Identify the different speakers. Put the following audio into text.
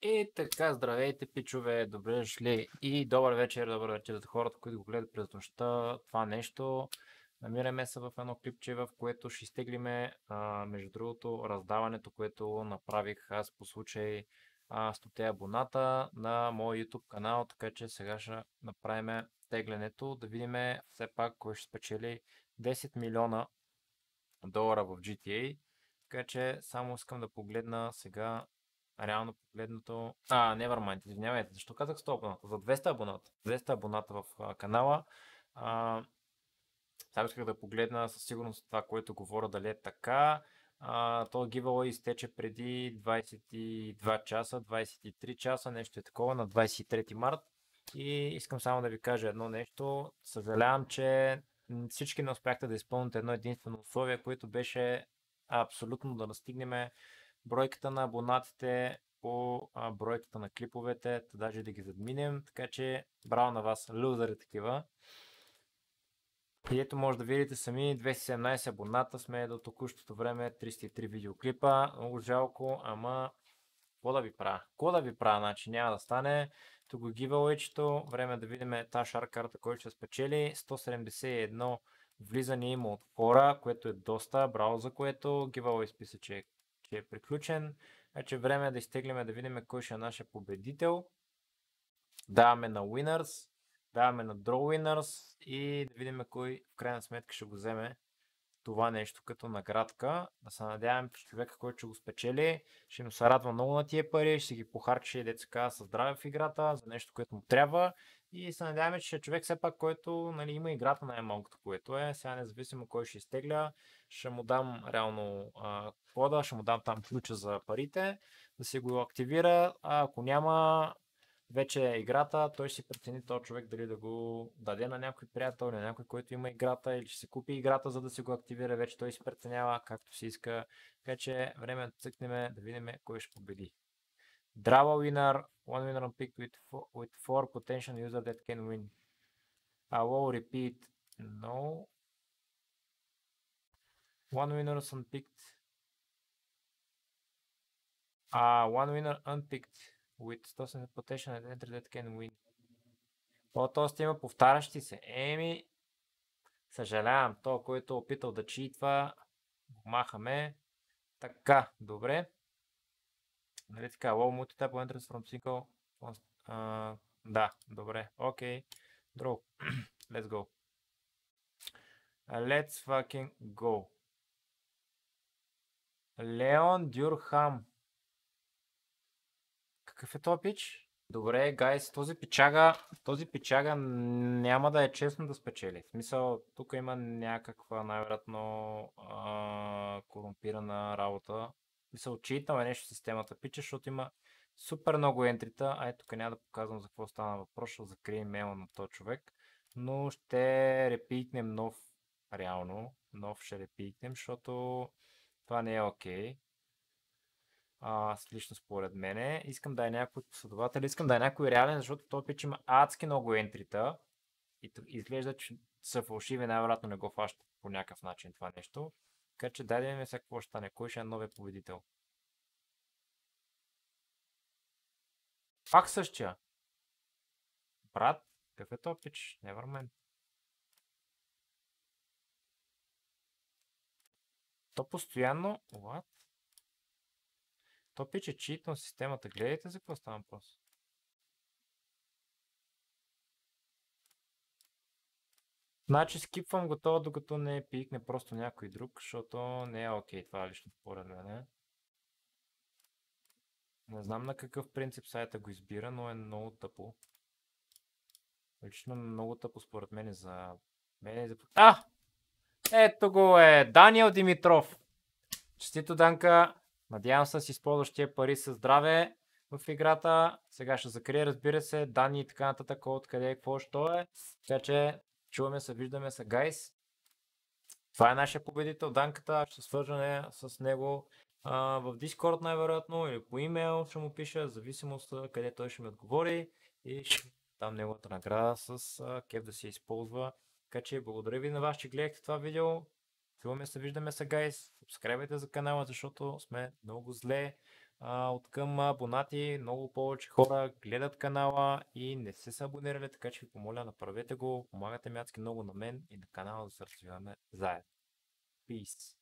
Speaker 1: И така, здравейте, пичове, добре дошли и добър вечер за хората, които го гледат през нощта. Това нещо, намираме се в едно клипче, в което ще изтеглиме, между другото, раздаването, което направих аз по случай 100 абоната на моя YouTube канал, така че сега ще направим теглянето, да видим все пак кой ще спечели 10 милиона долара в GTA. Така че само искам да погледна сега реално погледнато. Nevermind, извинявайте, защо казах 100 абоната? За 200 абоната. 200 абоната в канала. А, Само исках да погледна със сигурност това, което говоря, дали е така. То giveaway изтече преди 22 часа, 23 часа, нещо е такова, на 23 март. И искам само да ви кажа едно нещо. Съжалявам, че всички не успяхте да изпълните едно единствено условие, което беше абсолютно да настигнем бройката на абонатите по бройката на клиповете, даже да ги задминем. Така че браво на вас, лузери такива. И ето може да видите сами 217 абоната сме до текущото време, 303 видеоклипа. Много жалко, ама какво да ви правя? Какво да ви правя? Значи няма да стане. Тук го гивалейчето. Време да видим тази шар карта, който ще спечели. 171 влизане има от хора, което е доста. Браво за което. Гивалей списа, че е приключен. Вече време е да изтеглиме да видим кой ще е нашия победител. Даваме на Winners, даваме на Draw Winners и да видим кой в крайна сметка ще го вземе това нещо като наградка. Да се надявам, че човека, който ще го спечели, ще му се радва много на тия пари, ще ги похарчи, деца казва, със здраве в играта, за нещо, което му трябва. И се надяваме, че ще е човек все пак, който има играта най-малкото, което е. Сега независимо кой ще изтегля, ще му дам реално кода, ще му дам там ключа за парите, да си го активира, а ако няма вече играта, той ще си прецени този човек дали да го даде на някой приятел или на някой, който има играта, или ще се купи играта, за да си го активира. Вече той си преценява както си иска. Така че време да цъкнем да видим кой ще победи. Drava winner, one winner unpicked with four potential user that can win. I will repeat, no. One winner is unpicked. One winner unpicked with potential that can win. Тоест има повтарящи се. Съжалявам, то, който е опитал да читва, го махаме. Така, добре. Нали така, low multitap entrance from single. Да, добре. Окей. Draw. Let's go. Let's fucking go. Леон Дюрхам. Какъв е този пич? Добре, гайс, този пичага няма да е честно да спечели. В смисъл, тук има някаква най-вероятно корумпирана работа. В смисъл, читаме нещо в системата пича, защото има супер много ентрита. Тук няма да показвам за какво стана въпрос, ще закрия имейла на този човек. Но ще репитнем нов, реално. Нов ще репитнем, защото това не е окей. Лично според мене. Искам да е някой последовател, искам да е някой реален, защото този пич има адски много ентрита и изглежда, че са фалшиви, най-вероятно не го фащат по някакъв начин това нещо. Така че дай да видим сега какво ще стане. Кой ще е новия победител? Пак същия. Брат, какъв е този пич? Nevermind. То постоянно... What? То пич е читно системата. Гледайте за какво става въпрос. Значи скипвам го това, докато не пикне просто някой друг, защото не е окей това лично според мен. Не знам на какъв принцип сайта го избира, но е много тъпо. Лично много тъпо според мен за мен. Ето го е! Даниел Димитров! Честито, Данка! Надявам се да си използваш тия пари със здраве в играта. Сега ще закрия, разбира се, данни и така нататък, откъде, какво, що е. Така че чуваме се, виждаме се, гайс. Това е нашия победител, Данката. Ще свържа с него в Discord най-вероятно или по имейл ще му пиша, в зависимост къде той ще ми отговори и ще дам неговата награда с кеф да се използва. Така че благодаря ви на вас, че гледахте това видео. Чуваме се, виждаме се, гайс. Subscribe за канала, защото сме много зле. от към абонати. Много повече хора гледат канала и не се абонирали, така че ви помоля, направете го. Помагате ми адски много на мен и на канала да се развиваме заедно. Peace!